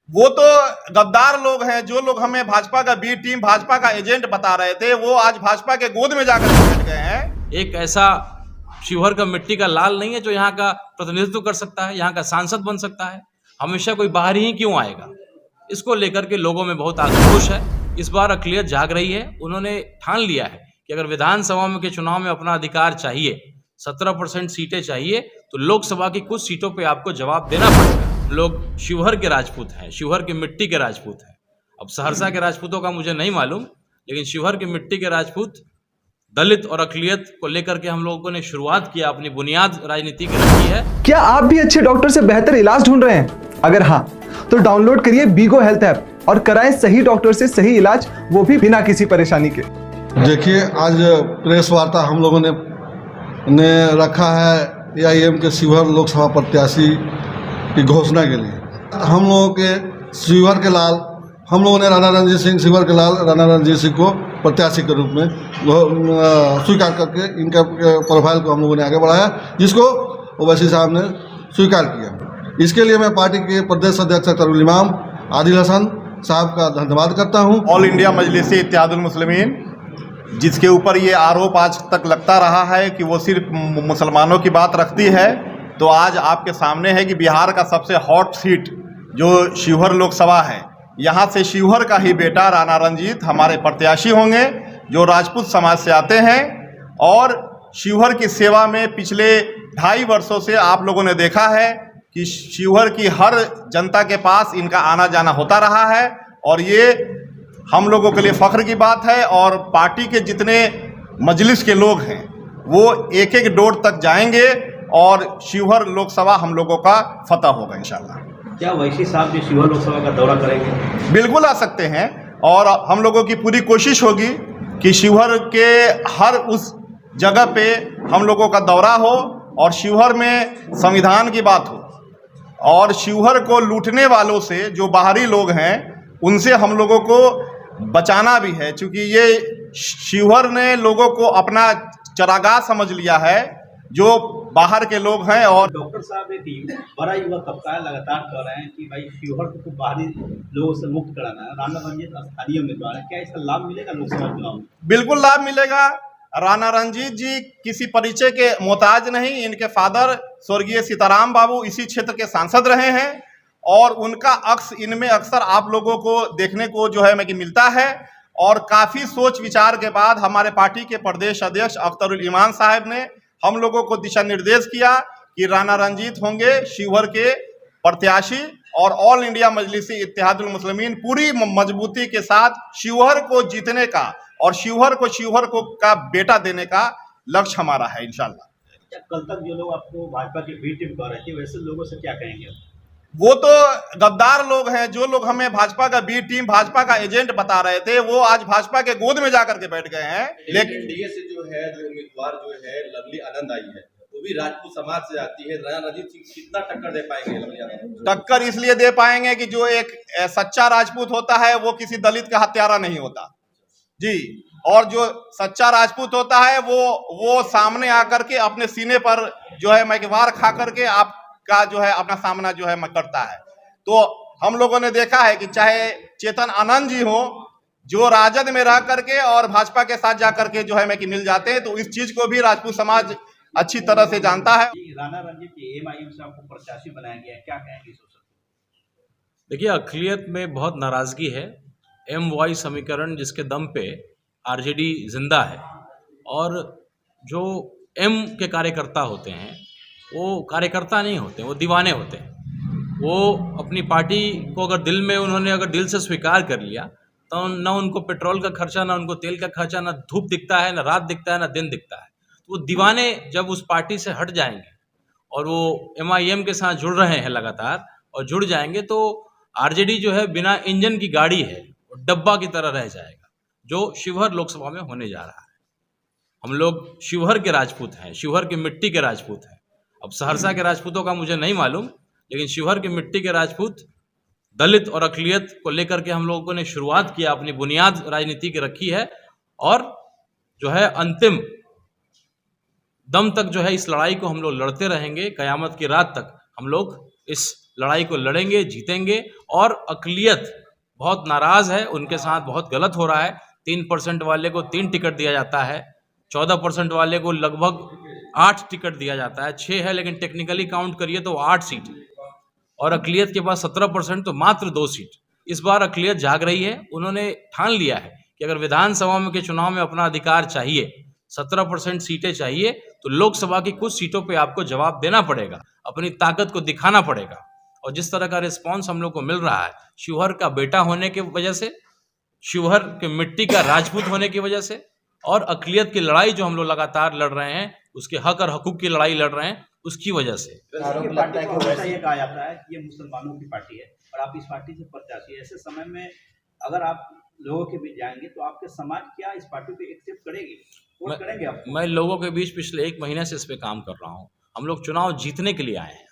वो तो गद्दार लोग हैं। जो लोग हमें भाजपा का बी टीम, भाजपा का एजेंट बता रहे थे, वो आज भाजपा के गोद में जाकर बैठ गए हैं। एक ऐसा शिवहर का मिट्टी का लाल नहीं है जो यहाँ का प्रतिनिधित्व कर सकता है, यहाँ का सांसद बन सकता है। हमेशा कोई बाहरी ही क्यों आएगा? इसको लेकर के लोगों में बहुत आक्रोश है। इस बार अक़लियत जाग रही है। उन्होंने ठान लिया है कि अगर विधानसभा में के चुनाव में अपना अधिकार चाहिए, 17% सीटें चाहिए, तो लोकसभा की कुछ सीटों पे आपको जवाब देना पड़ेगा। लोग शिवहर के राजपूत हैं, शिवहर की मिट्टी के राजपूत हैं। अब सहरसा के राजपूतों का मुझे नहीं मालूम, लेकिन शिवहर की मिट्टी के राजपूत दलित और अक़लियत को लेकर के हम लोगों ने शुरुआत किया, अपनी बुनियाद राजनीति की रखी है। क्या आप भी अच्छे डॉक्टर से बेहतर इलाज ढूंढ रहे हैं? अगर हाँ, तो डाउनलोड करिए बीगो हेल्थ ऐप और कराएं सही डॉक्टर से सही इलाज, वो भी बिना किसी परेशानी के। देखिए, आज प्रेस वार्ता हम लोगों ने रखा है AIM के शिवहर लोकसभा प्रत्याशी की घोषणा के लिए। हम लोगों के शिवहर के लाल, हम लोगों ने राणा रणजीत सिंह, शिवहर के लाल राणा रणजीत सिंह को प्रत्याशी के रूप में स्वीकार करके इनका प्रोफाइल को हम लोगों ने आगे बढ़ाया, जिसको ओवैसी साहब ने स्वीकार किया। इसके लिए मैं पार्टी के प्रदेश अध्यक्ष अख्तरुल इमाम आदिल हसन साहब का धन्यवाद करता हूं। ऑल इंडिया मजलिस इत्तेहादुल मुस्लिमीन, जिसके ऊपर ये आरोप आज तक लगता रहा है कि वो सिर्फ मुसलमानों की बात रखती है, तो आज आपके सामने है कि बिहार का सबसे हॉट सीट जो शिवहर लोकसभा है, यहाँ से शिवहर का ही बेटा राणा रंजीत हमारे प्रत्याशी होंगे, जो राजपूत समाज से आते हैं। और शिवहर की सेवा में पिछले 2.5 वर्षों से आप लोगों ने देखा है कि शिवहर की हर जनता के पास इनका आना जाना होता रहा है, और ये हम लोगों के लिए फ़ख्र की बात है। और पार्टी के जितने मजलिस के लोग हैं वो एक एक डोर तक जाएंगे और शिवहर लोकसभा हम लोगों का फतह होगा इंशाल्लाह। क्या ओवैसी साहब जो शिवहर लोकसभा का दौरा करेंगे? बिल्कुल आ सकते हैं, और हम लोगों की पूरी कोशिश होगी कि शिवहर के हर उस जगह पे हम लोगों का दौरा हो और शिवहर में संविधान की बात हो, और शिवहर को लूटने वालों से, जो बाहरी लोग हैं, उनसे हम लोगों को बचाना भी है। क्योंकि ये शिवहर ने लोगों को अपना चरागाह समझ लिया है, जो बाहर के लोग हैं। और डॉक्टर साहब एक बड़ा युवा तबका है, लगातार कह रहे हैं कि भाई शिवहर को बाहरी लोगों से मुक्त कराना है। राणा रंजीत स्थानीय उम्मीदवार है, क्या इसका लाभ मिलेगा लोकसभा चुनाव में? बिल्कुल लाभ मिलेगा। राणा रंजीत जी किसी परिचय के मोहताज नहीं। इनके फादर स्वर्गीय सीताराम बाबू इसी क्षेत्र के सांसद रहे हैं, और उनका अक्स इनमें अक्सर आप लोगों को देखने को जो है कि मिलता है। और काफ़ी सोच विचार के बाद हमारे पार्टी के प्रदेश अध्यक्ष अख्तरुल इमाम साहब ने हम लोगों को दिशा निर्देश किया कि राणा रंजीत होंगे शिवहर के प्रत्याशी, और ऑल इंडिया मजलिस इत्तेहादुल मुस्लिमीन पूरी मजबूती के साथ शिवहर को जीतने का और शिवहर को का बेटा देने का लक्ष्य हमारा है इंशाल्लाह। कल तक जो लोग आपको भाजपा के बी टीम कह रहे थे, वैसे लोगों से क्या कहेंगे? वो तो गद्दार लोग हैं। जो लोग हमें भाजपा का बी टीम, भाजपा का एजेंट बता रहे थे, वो आज भाजपा के गोद में जाकर के बैठ गए हैं। लेकिन एनडीए से जो उम्मीदवार जो है लवली आनंद आई है, वो भी राजपूत समाज से आती है। राणा रंजीत सिंह कितना टक्कर दे पाएंगे लवली आनंद? टक्कर इसलिए दे पाएंगे कि जो एक सच्चा राजपूत होता है वो किसी दलित का हत्यारा नहीं होता जी। और जो सच्चा राजपूत होता है वो सामने आकर के अपने सीने पर जो है वार खा करके आपका जो है अपना सामना जो है करता है। तो हम लोगों ने देखा है कि चाहे चेतन आनंद जी हो, जो राजद में रह करके और भाजपा के साथ जाकर के जो है कि मिल जाते हैं, तो इस चीज को भी राजपूत समाज अच्छी तरह से जानता है। राणा रंजीत के AIM से आपको प्रत्याशी बनाया गया है, क्या कहेंगे? देखिए, अक़लियत में बहुत नाराज़गी है। MY समीकरण जिसके दम पे RJD जिंदा है, और जो M के कार्यकर्ता होते हैं वो कार्यकर्ता नहीं होते, वो दीवाने होते हैं। वो अपनी पार्टी को अगर दिल से स्वीकार कर लिया, तो ना उनको पेट्रोल का खर्चा, ना उनको तेल का खर्चा, ना धूप दिखता है, ना रात दिखता है, ना दिन दिखता है। तो वो दीवाने जब उस पार्टी से हट जाएंगे और वो MIM के साथ जुड़ रहे हैं लगातार और जुड़ जाएंगे, तो RJD जो है बिना इंजन की गाड़ी है, वो डब्बा की तरह रह जाएगा, जो शिवहर लोकसभा में होने जा रहा है। हम लोग शिवहर के राजपूत हैं, शिवहर की मिट्टी के राजपूत हैं। अब सहरसा के राजपूतों का मुझे नहीं मालूम, लेकिन शिवहर की मिट्टी के राजपूत दलित और अक़लियत को लेकर के हम लोगों ने शुरुआत किया, अपनी बुनियाद राजनीति की रखी है, और जो है अंतिम दम तक जो है इस लड़ाई को हम लोग लड़ते रहेंगे। क़यामत की रात तक हम लोग इस लड़ाई को लड़ेंगे, जीतेंगे। और अक़लियत बहुत नाराज़ है, उनके साथ बहुत गलत हो रहा है। 3% वाले को 3 टिकट दिया जाता है, 14% वाले को लगभग 8 टिकट दिया जाता है। 6 है लेकिन टेक्निकली काउंट करिए तो 8 सीट है, और अक़लियत के पास 17% तो मात्र 2 सीट। इस बार अक़लियत जाग रही है, उन्होंने ठान लिया है कि अगर विधानसभा में के चुनाव में अपना अधिकार चाहिए, 17% सीटें चाहिए, तो लोकसभा की कुछ सीटों पे आपको जवाब देना पड़ेगा, अपनी ताकत को दिखाना पड़ेगा। और जिस तरह का रिस्पांस हम लोग को मिल रहा है, शिवहर का बेटा होने की वजह से, शिवहर के मिट्टी का राजपूत होने की वजह से, और अक़लियत की लड़ाई जो हम लोग लगातार लड़ रहे हैं, उसके हक और हकूक़ की लड़ाई लड़ रहे हैं, उसकी वजह से। पार्टी को हमेशा ये कहा जाता है कि ये मुसलमानों की पार्टी है और आप इस पार्टी से प्रत्याशी है। ऐसे समय में अगर आप लोगों के बीच जाएंगे तो आपके समाज क्या इस पार्टी को एक्सेप्ट करेगी, वोट करेंगे आप? मैं लोगों के बीच पिछले 1 महीने से इस पे काम कर रहा हूँ। हम लोग चुनाव जीतने के लिए आए हैं।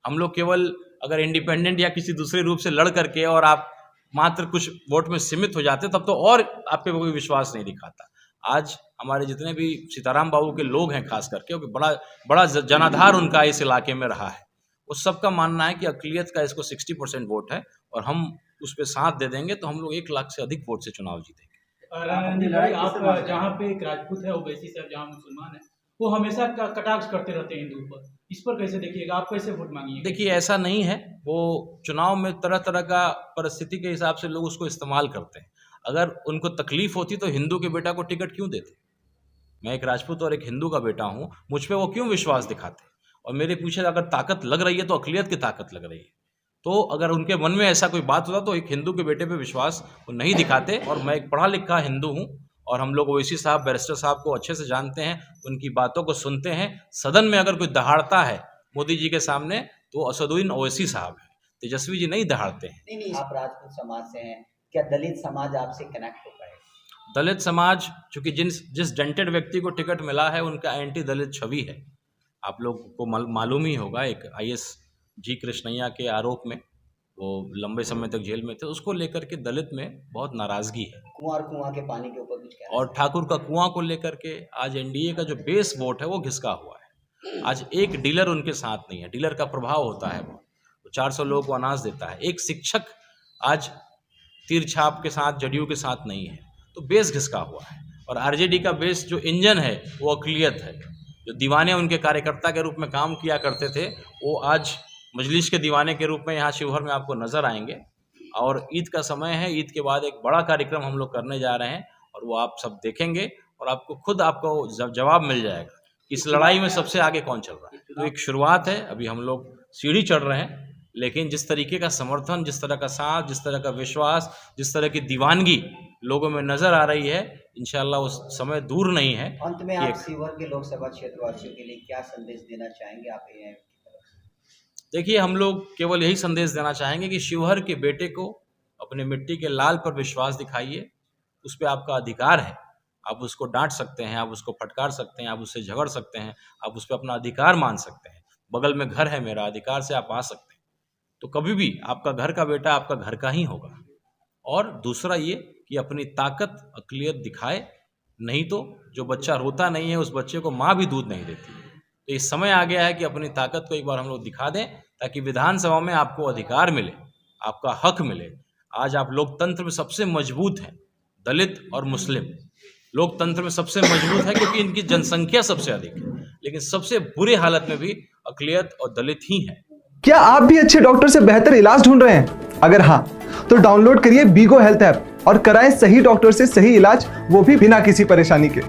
हम लोग केवल अगर इंडिपेंडेंट या किसी दूसरे रूप से लड़ करके और आप मात्र कुछ वोट में सीमित हो जाते तब तो और आप पे कोई विश्वास नहीं दिखाता। आज हमारे जितने भी सीताराम बाबू के लोग हैं खास करके, क्योंकि बड़ा जनाधार उनका इस इलाके में रहा है, उस सबका मानना है कि अक़लियत का इसको 60% वोट है और हम उस पर साथ दे देंगे तो हम लोग 1 लाख से अधिक वोट से चुनाव जीतेंगे। आप जहाँ पे एक राजपूत है, ओवैसी साहब जहाँ मुसलमान है, वो हमेशा कटाक्ष करते रहते हैं हिंदू पर, इस पर कैसे देखिएगा, आप कैसे वोट मांगिए? देखिए, ऐसा नहीं है, वो चुनाव में तरह तरह का परिस्थिति के हिसाब से लोग उसको इस्तेमाल करते हैं। अगर उनको तकलीफ होती तो हिंदू के बेटा को टिकट क्यों देते? मैं एक राजपूत और एक हिंदू का बेटा हूँ, मुझ पर वो क्यों विश्वास दिखाते? और मेरे पीछे अगर ताकत लग रही है तो अक़लियत की ताकत लग रही है। तो अगर उनके मन में ऐसा कोई बात होता तो एक हिंदू के बेटे पे विश्वास वो नहीं दिखाते। और मैं एक पढ़ा लिखा हिंदू हूँ और हम लोग ओवैसी साहब, बैरिस्टर साहब को अच्छे से जानते हैं, उनकी बातों को सुनते हैं। सदन में अगर कोई दहाड़ता है मोदी जी के सामने तो असदुद्दीन ओवैसी साहब हैं, तेजस्वी जी नहीं दहाड़ते हैं। नहीं, आप राजपूत समाज से हैं, क्या दलित समाज आपसे कनेक्ट हो पाएगा? दलित समाज, चूंकि जिस डेंटेड व्यक्ति को टिकट मिला है उनका एंटी दलित छवि है। आप लोग को मालूम ही होगा, एक IAS जी कृष्णैया के आरोप में वो लंबे समय तक जेल में थे, उसको लेकर के दलित में बहुत नाराज़गी है। कुआं के पानी के ऊपर कुछ कहना? और ठाकुर का कुआं को लेकर के आज NDA का जो बेस वोट है वो घिसका हुआ है। आज एक डीलर उनके साथ नहीं है, डीलर का प्रभाव होता है बहुत, वो 400 लोगों को अनाज देता है। एक शिक्षक आज तीर छाप के साथ, जदयू के साथ नहीं है, तो बेस घिसका हुआ है। और RJD का बेस जो इंजन है वो अक़लियत है। जो दीवाने उनके कार्यकर्ता के रूप में काम किया करते थे, वो आज मजलिस के दीवाने के रूप में यहाँ शिवहर में आपको नज़र आएंगे। और ईद का समय है, ईद के बाद एक बड़ा कार्यक्रम हम लोग करने जा रहे हैं और वो आप सब देखेंगे और आपको खुद आपको जवाब मिल जाएगा कि इस लड़ाई में सबसे आगे कौन चल रहा है। तो एक शुरुआत है, अभी हम लोग सीढ़ी चढ़ रहे हैं, लेकिन जिस तरीके का समर्थन, जिस तरह का साथ, जिस तरह का विश्वास, जिस तरह की दीवानगी लोगों में नज़र आ रही है, इंशाल्लाह उस समय दूर नहीं है। अंत में आप शिवहर के लोकसभा क्षेत्र वासियों के लिए क्या संदेश देना चाहेंगे आप? देखिए, हम लोग केवल यही संदेश देना चाहेंगे कि शिवहर के बेटे को अपने मिट्टी के लाल पर विश्वास दिखाइए। उस पर आपका अधिकार है, आप उसको डांट सकते हैं, आप उसको फटकार सकते हैं, आप उससे झगड़ सकते हैं, आप उस पर अपना अधिकार मान सकते हैं। बगल में घर है मेरा, अधिकार से आप आ सकते हैं। तो कभी भी आपका घर का बेटा आपका घर का ही होगा। और दूसरा ये कि अपनी ताकत, अक़लियत दिखाए, नहीं तो जो बच्चा रोता नहीं है उस बच्चे को माँ भी दूध नहीं देती। तो इस समय आ गया है कि अपनी ताकत को एक बार हम लोग दिखा दें, ताकि विधानसभा में आपको अधिकार मिले, आपका हक मिले। आज आप लोकतंत्र में सबसे मजबूत हैं, दलित और मुस्लिम लोकतंत्र में सबसे मजबूत है, क्योंकि इनकी जनसंख्या सबसे अधिक है। लेकिन सबसे बुरे हालत में भी अक़लियत और दलित ही हैं। क्या आप भी अच्छे डॉक्टर से बेहतर इलाज ढूंढ रहे हैं? अगर हाँ, तो डाउनलोड करिए बीगो हेल्थ ऐप और कराएं सही डॉक्टर से सही इलाज, वो भी बिना किसी परेशानी के।